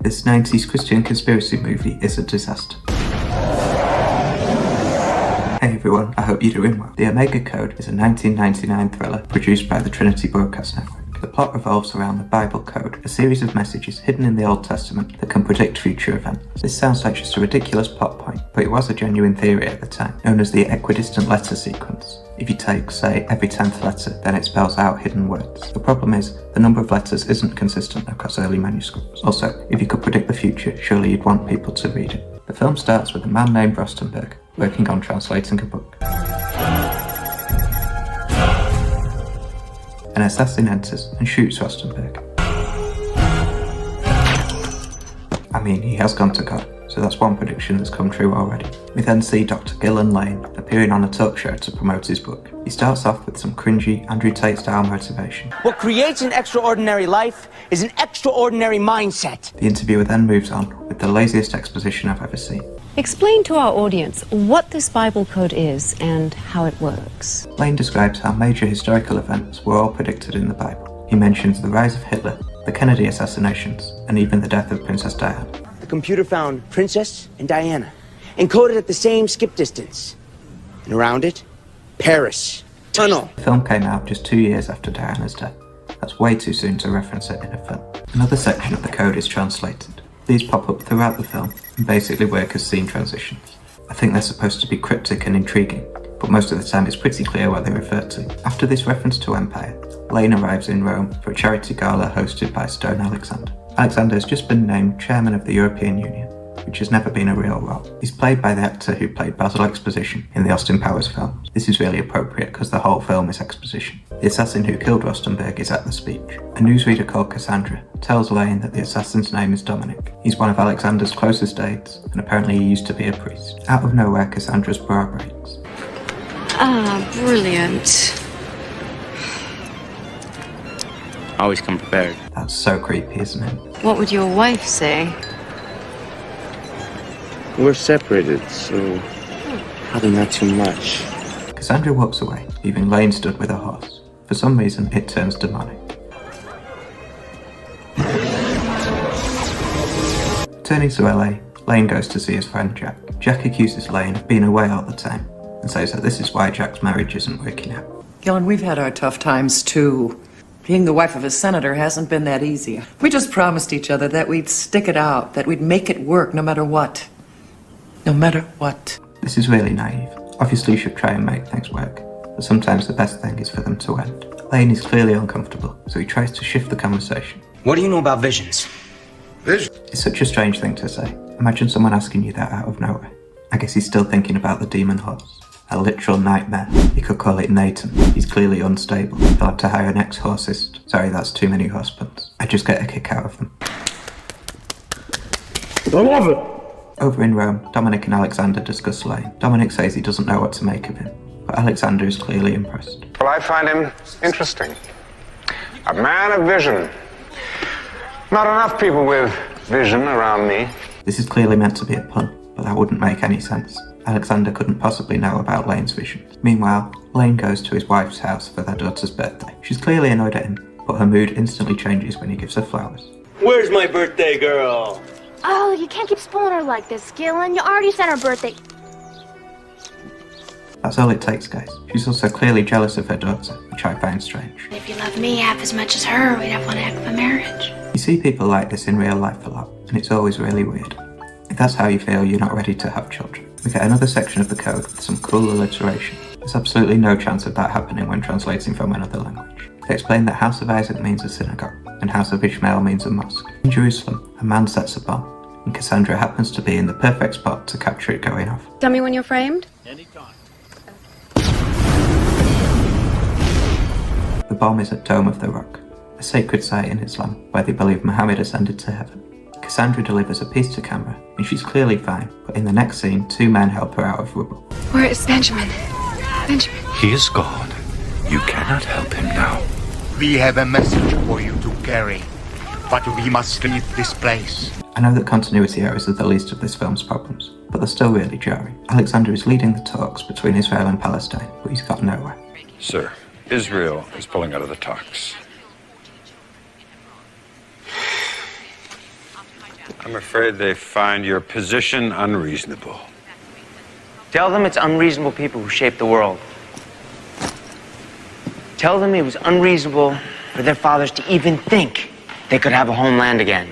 This 90s Christian conspiracy movie is a disaster. Hey everyone, I hope you're doing well. The Omega Code is a 1999 thriller produced by the Trinity Broadcast Network. The plot revolves around the Bible Code, a series of messages hidden in the Old Testament that can predict future events. This sounds like just a ridiculous plot point, but it was a genuine theory at the time, known as the equidistant letter sequence. If you take, say, every 10th letter, then it spells out hidden words. The problem is, the number of letters isn't consistent across early manuscripts. Also, if you could predict the future, surely you'd want people to read it. The film starts with a man named Rostenberg working on translating a book. An assassin enters and shoots Rostenberg. I mean, he has gone to God, so that's one prediction that's come true already. We then see Dr. Gillen Lane appearing on a talk show to promote his book. He starts off with some cringy Andrew Tate-style motivation. What creates an extraordinary life is an extraordinary mindset. The interviewer then moves on with the laziest exposition I've ever seen. Explain to our audience what this Bible code is and how it works. Lane describes how major historical events were all predicted in the Bible. He mentions the rise of Hitler, the Kennedy assassinations, and even the death of Princess Diana. The computer found Princess and Diana, encoded at the same skip distance. And around it, Paris. Tunnel. The film came out just 2 years after Diana's death. That's way too soon to reference it in a film. Another section of the code is translated. These pop up throughout the film and basically work as scene transitions. I think they're supposed to be cryptic and intriguing, but most of the time it's pretty clear what they refer to. After this reference to Empire, Lane arrives in Rome for a charity gala hosted by Stone Alexander. Alexander has just been named chairman of the European Union, which has never been a real role. He's played by the actor who played Basil Exposition in the Austin Powers films. This is really appropriate because the whole film is exposition. The assassin who killed Rostenberg is at the speech. A newsreader called Cassandra tells Lane that the assassin's name is Dominic. He's one of Alexander's closest aides, and apparently he used to be a priest. Out of nowhere, Cassandra's bra breaks. Ah, brilliant. Always come prepared. That's so creepy, isn't it? What would your wife say? We're separated, so probably not too much. Cassandra walks away, leaving Lane stood with a horse. For some reason, it turns demonic. Turning to LA, Lane goes to see his friend Jack. Jack accuses Lane of being away all the time, and says that this is why Jack's marriage isn't working out. Gillen, we've had our tough times too. Being the wife of a senator hasn't been that easy. We just promised each other that we'd stick it out, that we'd make it work no matter what. No matter what. This is really naive. Obviously you should try and make things work, but sometimes the best thing is for them to end. Lane is clearly uncomfortable, so he tries to shift the conversation. What do you know about visions? Vision? It's such a strange thing to say. Imagine someone asking you that out of nowhere. I guess he's still thinking about the demon horse. A literal nightmare. You could call it Nathan. He's clearly unstable. He'll have to hire an ex-horsist. Sorry, that's too many horse puns. I just get a kick out of them. I love it. Over in Rome, Dominic and Alexander discuss Lane. Dominic says he doesn't know what to make of him, but Alexander is clearly impressed. Well, I find him interesting. A man of vision. Not enough people with vision around me. This is clearly meant to be a pun, but that wouldn't make any sense. Alexander couldn't possibly know about Lane's visions. Meanwhile, Lane goes to his wife's house for their daughter's birthday. She's clearly annoyed at him, but her mood instantly changes when he gives her flowers. Where's my birthday girl? Oh, you can't keep spoiling her like this, Gillen. You already sent her birthday. That's all it takes, guys. She's also clearly jealous of her daughter, which I find strange. If you love me half as much as her, we'd have one heck of a marriage. You see people like this in real life a lot, and it's always really weird. If that's how you feel, you're not ready to have children. We get another section of the code with some cool alliteration. There's absolutely no chance of that happening when translating from another language. They explain that House of Isaac means a synagogue, and House of Ishmael means a mosque. In Jerusalem, a man sets a bomb, and Cassandra happens to be in the perfect spot to capture it going off. Tell me when you're framed. Anytime. The bomb is at Dome of the Rock, a sacred site in Islam where they believe Muhammad ascended to heaven. Cassandra delivers a piece to camera, and she's clearly fine, but in the next scene, two men help her out of rubble. Where is Benjamin? Benjamin. He is gone. You cannot help him now. We have a message for you to carry, but we must leave this place. I know that continuity errors are the least of this film's problems, but they're still really jarring. Alexander is leading the talks between Israel and Palestine, but he's got nowhere. Sir, Israel is pulling out of the talks. I'm afraid they find your position unreasonable. Tell them it's unreasonable people who shape the world. Tell them it was unreasonable for their fathers to even think they could have a homeland again.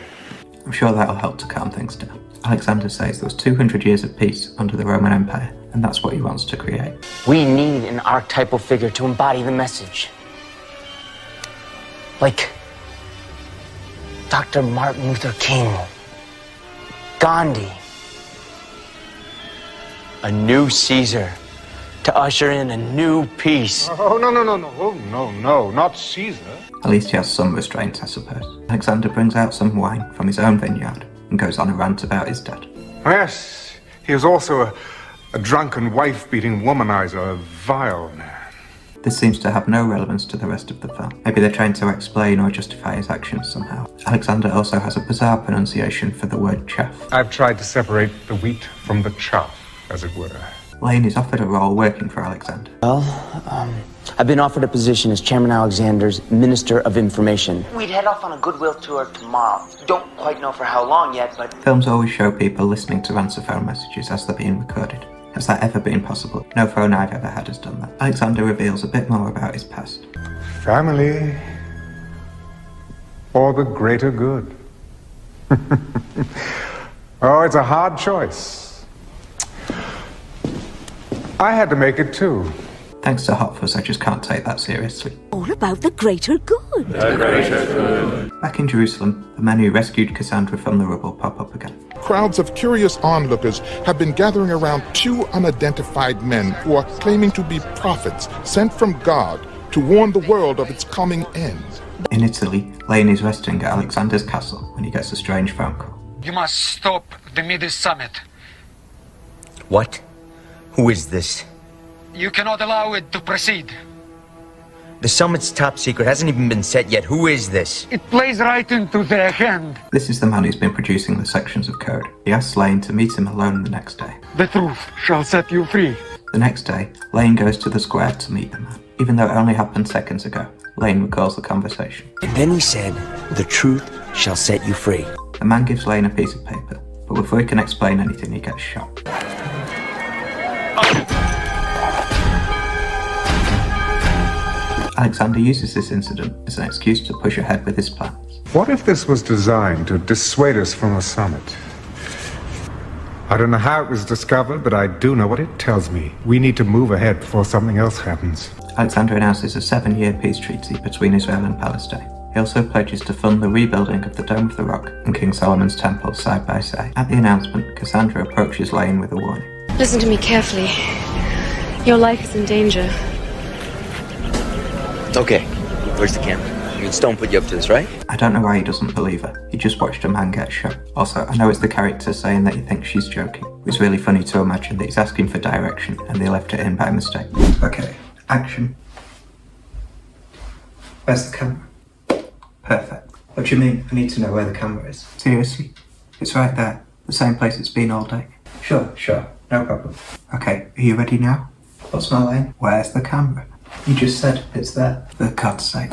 I'm sure that'll help to calm things down. Alexander says there was 200 years of peace under the Roman Empire, and that's what he wants to create. We need an archetypal figure to embody the message. Like Dr. Martin Luther King, Gandhi, a new Caesar to usher in a new peace. Oh, no, not Caesar. At least he has some restraint, I suppose. Alexander brings out some wine from his own vineyard and goes on a rant about his dad. Yes, he was also a drunken, wife-beating womanizer, a vile man. This seems to have no relevance to the rest of the film. Maybe they're trying to explain or justify his actions somehow. Alexander also has a bizarre pronunciation for the word chaff. I've tried to separate the wheat from the chaff, as it were. Lane is offered a role working for Alexander. Well, I've been offered a position as Chairman Alexander's Minister of Information. We'd head off on a goodwill tour tomorrow. Don't quite know for how long yet, but... Films always show people listening to answer phone messages as they're being recorded. Has that ever been possible? No phone I've ever had has done that. Alexander reveals a bit more about his past. Family, or the greater good. Oh, it's a hard choice. I had to make it too. Thanks to Hot Fuzz, I just can't take that seriously. All about the greater good. The greater good. Back in Jerusalem, the men who rescued Cassandra from the rubble pop up again. Crowds of curious onlookers have been gathering around two unidentified men who are claiming to be prophets sent from God to warn the world of its coming end. In Italy, Lane is resting at Alexander's castle when he gets a strange phone call. You must stop the Midas summit. What? Who is this? You cannot allow it to proceed. The summit's top secret hasn't even been set yet. Who is this? It plays right into their hand. This is the man who's been producing the sections of code. He asks Lane to meet him alone the next day. The truth shall set you free. The next day, Lane goes to the square to meet the man. Even though it only happened seconds ago, Lane recalls the conversation. And then he said, the truth shall set you free. The man gives Lane a piece of paper, but before he can explain anything, he gets shot. Alexander uses this incident as an excuse to push ahead with his plans. What if this was designed to dissuade us from a summit? I don't know how it was discovered, but I do know what it tells me. We need to move ahead before something else happens. Alexander announces a 7-year peace treaty between Israel and Palestine. He also pledges to fund the rebuilding of the Dome of the Rock and King Solomon's Temple side by side. At the announcement, Cassandra approaches Lane with a warning. Listen to me carefully. Your life is in danger. Okay, where's the camera? Stone put you up to this, right? I don't know why he doesn't believe her. He just watched a man get shot. Also, I know it's the character saying that he thinks she's joking. It's really funny to imagine that he's asking for direction and they left it in by mistake. Okay, action. Where's the camera? Perfect. What do you mean? I need to know where the camera is. Seriously? It's right there. The same place it's been all day. Sure, no problem. Okay, are you ready now? What's my line? Where's the camera? You just said it's there. For God's sake.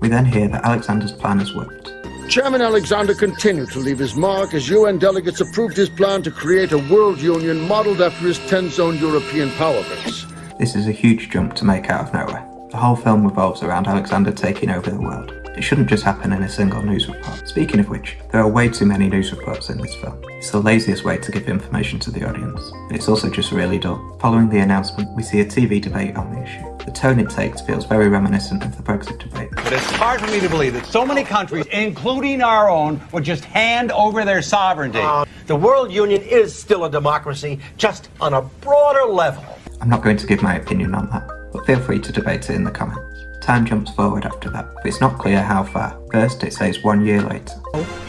We then hear that Alexander's plan has worked. Chairman Alexander continued to leave his mark as UN delegates approved his plan to create a world union modeled after his 10-zone European power base. This is a huge jump to make out of nowhere. The whole film revolves around Alexander taking over the world. It shouldn't just happen in a single news report. Speaking of which, there are way too many news reports in this film. It's the laziest way to give information to the audience. It's also just really dull. Following the announcement, we see a TV debate on the issue. The tone it takes feels very reminiscent of the Brexit debate. But it's hard for me to believe that so many countries, including our own, would just hand over their sovereignty. The world union is still a democracy, just on a broader level. I'm not going to give my opinion on that, but feel free to debate it in the comments. Time jumps forward after that, but it's not clear how far. First, it says 1 year later.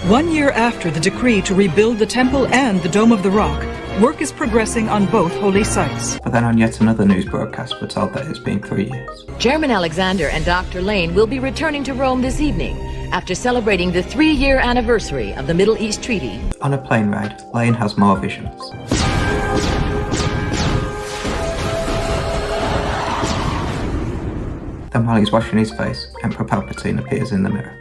1 year after the decree to rebuild the temple and the Dome of the Rock, work is progressing on both holy sites. But then on yet another news broadcast, we're told that it's been 3 years. Chairman Alexander and Dr. Lane will be returning to Rome this evening after celebrating the 3-year anniversary of the Middle East Treaty. On a plane ride, Lane has more visions. Then while he's washing his face, Emperor Palpatine appears in the mirror.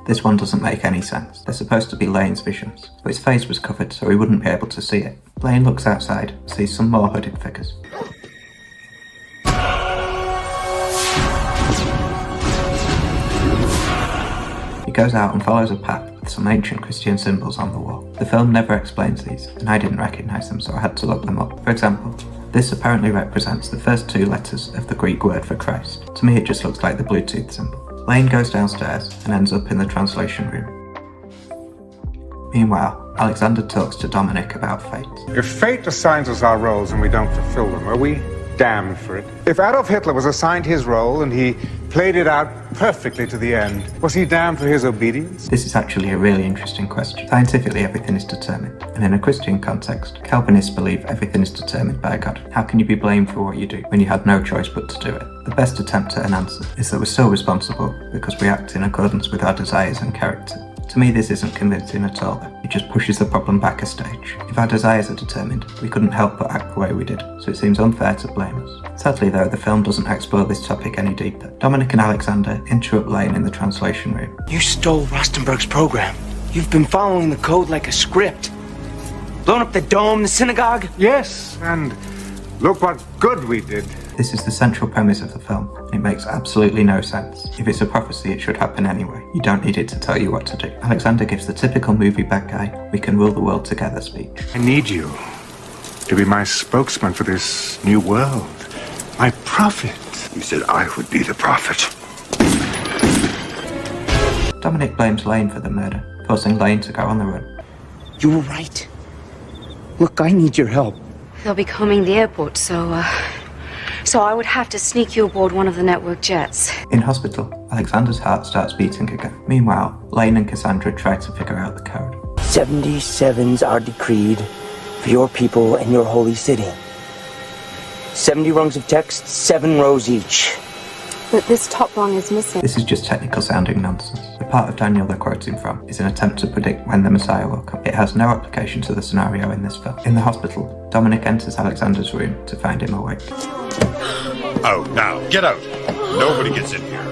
This one doesn't make any sense. They're supposed to be Lane's visions, but his face was covered so he wouldn't be able to see it. Lane looks outside, sees some more hooded figures. He goes out and follows a path with some ancient Christian symbols on the wall. The film never explains these, and I didn't recognise them, so I had to look them up. For example, this apparently represents the first 2 letters of the Greek word for Christ. To me it just looks like the Bluetooth symbol. Lane goes downstairs and ends up in the translation room. Meanwhile, Alexander talks to Dominic about fate. If fate assigns us our roles and we don't fulfill them, are we damned for it? If Adolf Hitler was assigned his role and he played it out perfectly to the end, was he damned for his obedience? This is actually a really interesting question. Scientifically, everything is determined, and in a Christian context, Calvinists believe everything is determined by God. How can you be blamed for what you do when you had no choice but to do it? The best attempt at an answer is that we're still responsible because we act in accordance with our desires and character. To me, this isn't convincing at all, though. It just pushes the problem back a stage. If our desires are determined, we couldn't help but act the way we did, so it seems unfair to blame us. Sadly, though, the film doesn't explore this topic any deeper. Dominic and Alexander interrupt Lane in the translation room. You stole Rostenberg's program. You've been following the code like a script. Blown up the dome, the synagogue. Yes, and look what good we did. This is the central premise of the film. It makes absolutely no sense. If it's a prophecy, it should happen anyway. You don't need it to tell you what to do. Alexander gives the typical movie bad guy, we can rule the world together speech. I need you to be my spokesman for this new world. My prophet. You said I would be the prophet. Dominic blames Lane for the murder, forcing Lane to go on the run. You were right. Look, I need your help. They'll be combing the airport, so I would have to sneak you aboard one of the network jets. In hospital, Alexander's heart starts beating again. Meanwhile, Lane and Cassandra try to figure out the code. 77s are decreed for your people and your holy city. 70 rungs of text, 7 rows each. But this top rung is missing. This is just technical sounding nonsense. The part of Daniel they're quoting from is an attempt to predict when the Messiah will come. It has no application to the scenario in this film. In the hospital, Dominic enters Alexander's room to find him awake. Oh, now, get out. Nobody gets in here.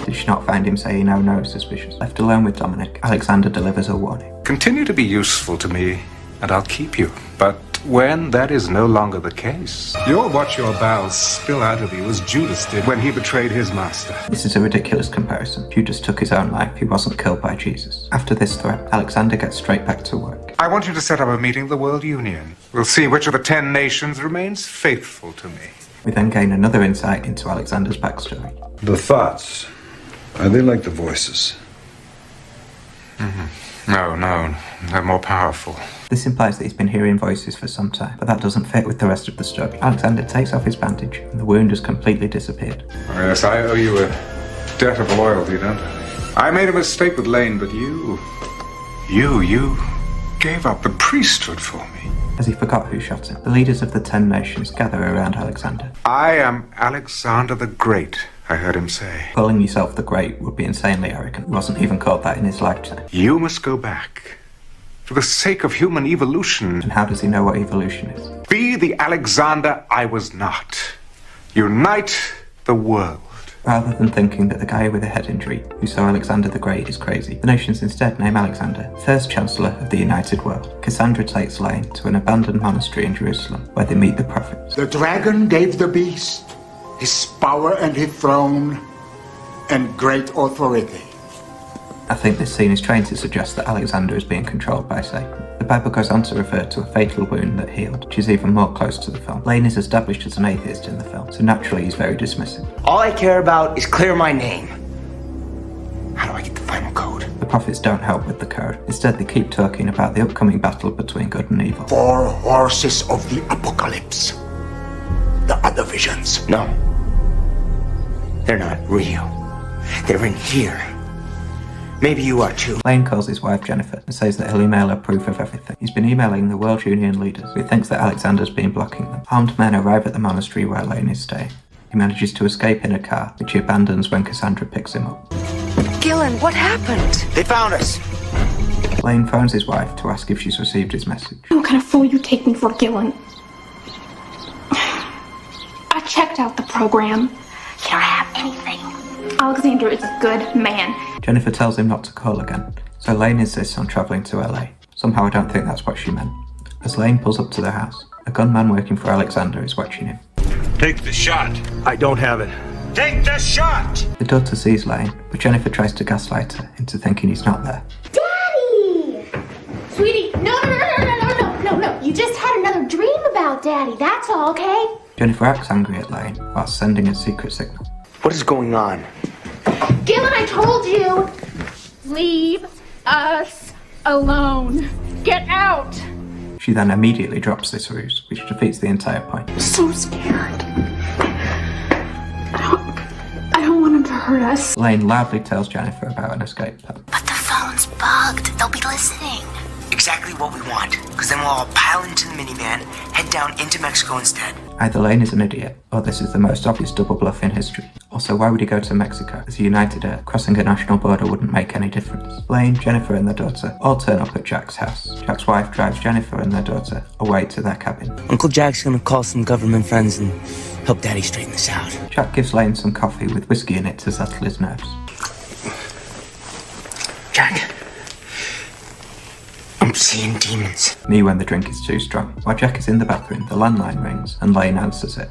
Did she not find him saying oh no suspicious? Left alone with Dominic, Alexander delivers a warning. Continue to be useful to me, and I'll keep you. But when that is no longer the case, you'll watch your bowels spill out of you as Judas did when he betrayed his master. This is a ridiculous comparison. Judas took his own life, he wasn't killed by Jesus. After this threat, Alexander gets straight back to work. I want you to set up a meeting of the World Union. We'll see which of the 10 nations remains faithful to me. We then gain another insight into Alexander's backstory. The thoughts, are they like the voices? No, they're more powerful. This implies that he's been hearing voices for some time, but that doesn't fit with the rest of the story. Alexander takes off his bandage, and the wound has completely disappeared. Yes, I owe you a debt of loyalty, don't I? I made a mistake with Lane, but you gave up the priesthood for me. As he forgot who shot him, the leaders of the 10 nations gather around Alexander. I am Alexander the Great, I heard him say. Calling yourself the Great would be insanely arrogant. He wasn't even called that in his lifetime. You must go back. For the sake of human evolution. And how does he know what evolution is? Be the Alexander I was not. Unite the world. Rather than thinking that the guy with a head injury who saw Alexander the Great is crazy, the nations instead name Alexander first Chancellor of the United World. Cassandra takes Lane to an abandoned monastery in Jerusalem where they meet the prophets. The dragon gave the beast his power and his throne and great authority. I think this scene is trying to suggest that Alexander is being controlled by Satan. The Bible goes on to refer to a fatal wound that healed, which is even more close to the film. Lane is established as an atheist in the film, so naturally he's very dismissive. All I care about is clear my name. How do I get the final code? The prophets don't help with the code. Instead, they keep talking about the upcoming battle between good and evil. 4 horses of the apocalypse. The other visions. No. They're not real. They're in here. Maybe you are too. Lane calls his wife Jennifer and says that he'll email her proof of everything. He's been emailing the World Union leaders, so he thinks that Alexander's been blocking them. Armed men arrive at the monastery where Lane is staying. He manages to escape in a car, which he abandons when Cassandra picks him up. Gillen, what happened? They found us. Lane phones his wife to ask if she's received his message. What kind of fool you take me for, Gillen? I checked out the program. You don't have anything. Alexander is a good man. Jennifer tells him not to call again, so Lane insists on travelling to LA. Somehow I don't think that's what she meant. As Lane pulls up to the house, a gunman working for Alexander is watching him. Take the shot. I don't have it. Take the shot! The daughter sees Lane, but Jennifer tries to gaslight her into thinking he's not there. Daddy! Sweetie, no. You just had another dream about Daddy, that's all, okay? Jennifer acts angry at Lane while sending a secret signal. What is going on? Gillen, I told you! Leave us alone. Get out! She then immediately drops this ruse, which defeats the entire point. I'm so scared. I don't want him to hurt us. Lane loudly tells Jennifer about an escape plan. But the phone's bugged. They'll be listening. Exactly what we want, because then we'll all pile into the minivan, head down into Mexico instead. Either Lane is an idiot, or this is the most obvious double bluff in history. Also, why would he go to Mexico? As a united Earth, crossing a national border wouldn't make any difference. Lane, Jennifer and their daughter all turn up at Jack's house. Jack's wife drives Jennifer and their daughter away to their cabin. Uncle Jack's gonna call some government friends and help Daddy straighten this out. Jack gives Lane some coffee with whiskey in it to settle his nerves. Jack, I'm seeing demons. Me when the drink is too strong. While Jack is in the bathroom, the landline rings and Lane answers it.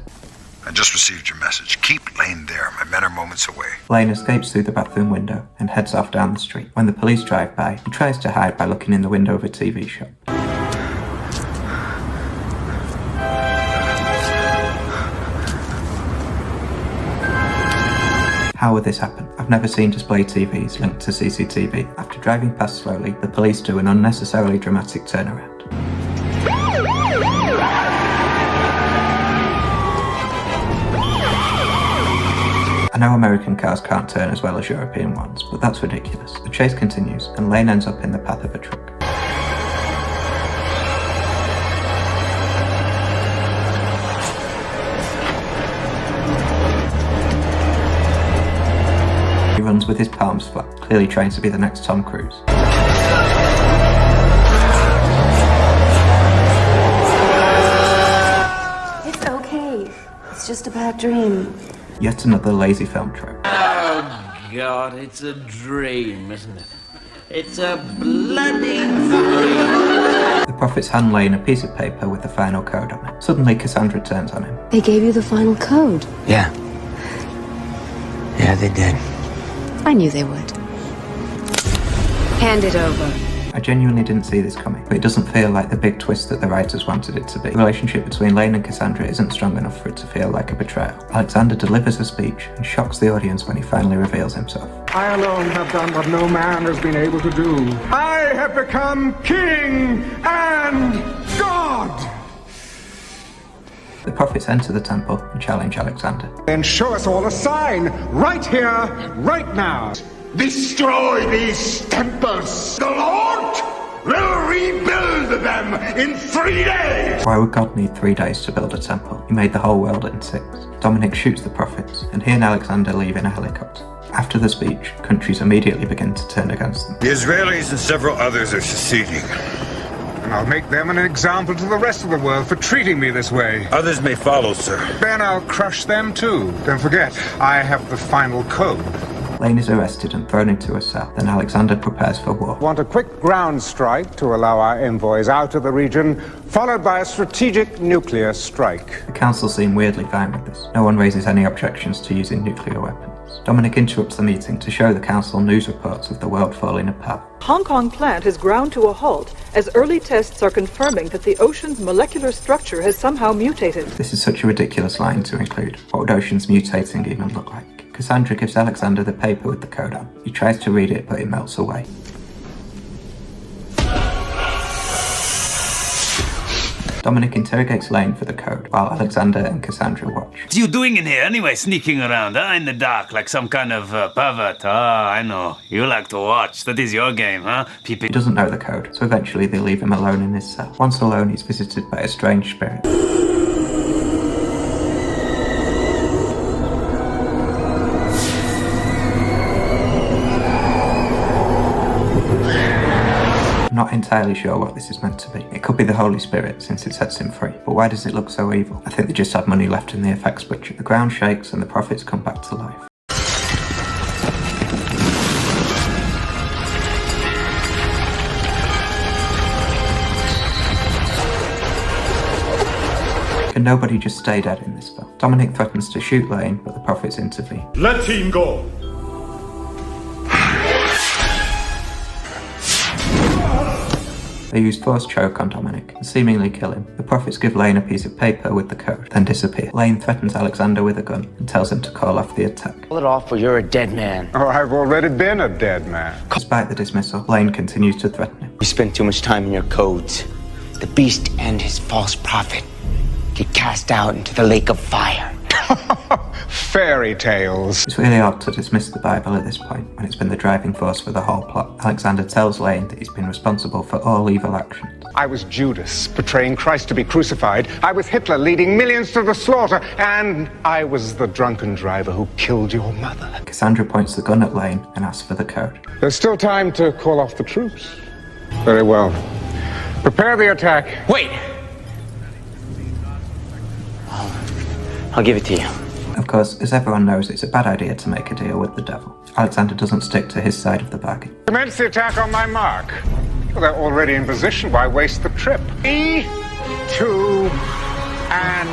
I just received your message. Keep Lane there. My men are moments away. Lane escapes through the bathroom window and heads off down the street. When the police drive by, he tries to hide by looking in the window of a TV shop. How would this happen? I've never seen display TVs linked to CCTV. After driving past slowly, the police do an unnecessarily dramatic turnaround. I know American cars can't turn as well as European ones, but that's ridiculous. The chase continues, and Lane ends up in the path of a truck. He runs with his palms flat, clearly trying to be the next Tom Cruise. It's okay. It's just a bad dream. Yet another lazy film trope. Oh, God, it's a dream, isn't it? It's a bloody dream. The prophets hand Lane a piece of paper with the final code on it. Suddenly, Cassandra turns on him. They gave you the final code. Yeah. Yeah, they did. I knew they would. Hand it over. I genuinely didn't see this coming, but it doesn't feel like the big twist that the writers wanted it to be. The relationship between Lane and Cassandra isn't strong enough for it to feel like a betrayal. Alexander delivers a speech and shocks the audience when he finally reveals himself. I alone have done what no man has been able to do. I have become king and God! The prophets enter the temple and challenge Alexander. Then show us all a sign, right here, right now. Destroy these temples. The Lord will rebuild them in 3 days. Why would God need 3 days to build a temple? He made the whole world in 6. Dominic shoots the prophets, and he and Alexander leave in a helicopter. After the speech, countries immediately begin to turn against them. The Israelis and several others are seceding. And I'll make them an example to the rest of the world for treating me this way. Others may follow, sir. Then I'll crush them too. Don't forget, I have the final code. Lane is arrested and thrown into a cell. Then Alexander prepares for war. Want a quick ground strike to allow our envoys out of the region, followed by a strategic nuclear strike. The council seem weirdly fine with this. No one raises any objections to using nuclear weapons. Dominic interrupts the meeting to show the council news reports of the world falling apart. Hong Kong plant has ground to a halt as early tests are confirming that the ocean's molecular structure has somehow mutated. This is such a ridiculous line to include. What would oceans mutating even look like? Cassandra gives Alexander the paper with the code on. He tries to read it, but it melts away. Dominic interrogates Lane for the code, while Alexander and Cassandra watch. What are you doing in here anyway, sneaking around, in the dark, like some kind of pervert? I know. You like to watch. That is your game, huh? He doesn't know the code, so eventually they leave him alone in his cell. Once alone, he's visited by a strange spirit. Not entirely sure what this is meant to be. It could be the Holy Spirit since it sets him free, but why does it look so evil? I think they just had money left in the effects budget. The ground shakes and the prophets come back to life. can nobody just stay dead in this film? Dominic threatens to shoot Lane, but the prophets intervene. Let him go. They use force choke on Dominic and seemingly kill him. The prophets give Lane a piece of paper with the code, then disappear. Lane threatens Alexander with a gun and tells him to call off the attack. Call it off or you're a dead man. Oh, I've already been a dead man. Despite the dismissal, Lane continues to threaten him. You spend too much time in your codes. The beast and his false prophet get cast out into the lake of fire. Fairy tales. It's really odd to dismiss the Bible at this point, when it's been the driving force for the whole plot. Alexander tells Lane that he's been responsible for all evil actions. I was Judas, betraying Christ to be crucified. I was Hitler, leading millions to the slaughter. And I was the drunken driver who killed your mother. Cassandra points the gun at Lane and asks for the code. There's still time to call off the troops. Very well. Prepare the attack. Wait! I'll give it to you. Of course, as everyone knows, it's a bad idea to make a deal with the devil. Alexander doesn't stick to his side of the bargain. Commence the attack on my mark. Well, they're already in position. Why waste the trip? 3, 2, and...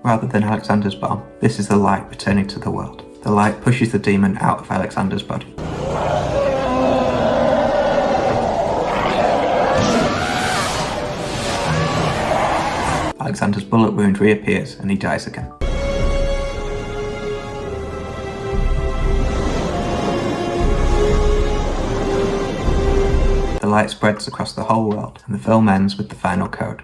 Rather than Alexander's bomb, this is the light returning to the world. The light pushes the demon out of Alexander's body. Alexander's bullet wound reappears and he dies again. The light spreads across the whole world and the film ends with the final code.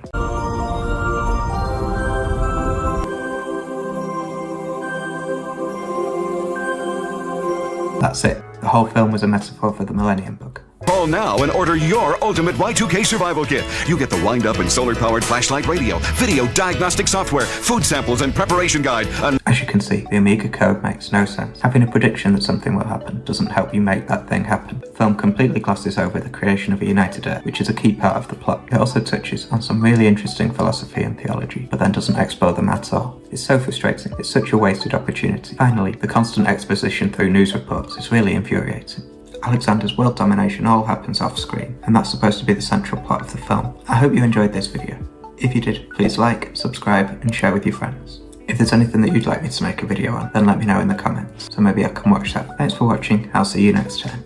That's it. The whole film was a metaphor for the Millennium Bug. Call now and order your ultimate Y2K survival kit. You get the wind-up and solar-powered flashlight radio, video diagnostic software, food samples and preparation guide. As you can see, the Amiga code makes no sense. Having a prediction that something will happen doesn't help you make that thing happen. The film completely glosses over the creation of a united Earth, which is a key part of the plot. It also touches on some really interesting philosophy and theology, but then doesn't explore them at all. It's so frustrating. It's such a wasted opportunity. Finally, the constant exposition through news reports is really infuriating. Alexander's world domination all happens off screen, and that's supposed to be the central plot of the film. I hope you enjoyed this video. If you did, please like, subscribe, and share with your friends. If there's anything that you'd like me to make a video on, then let me know in the comments, so maybe I can watch that. Thanks for watching, I'll see you next time.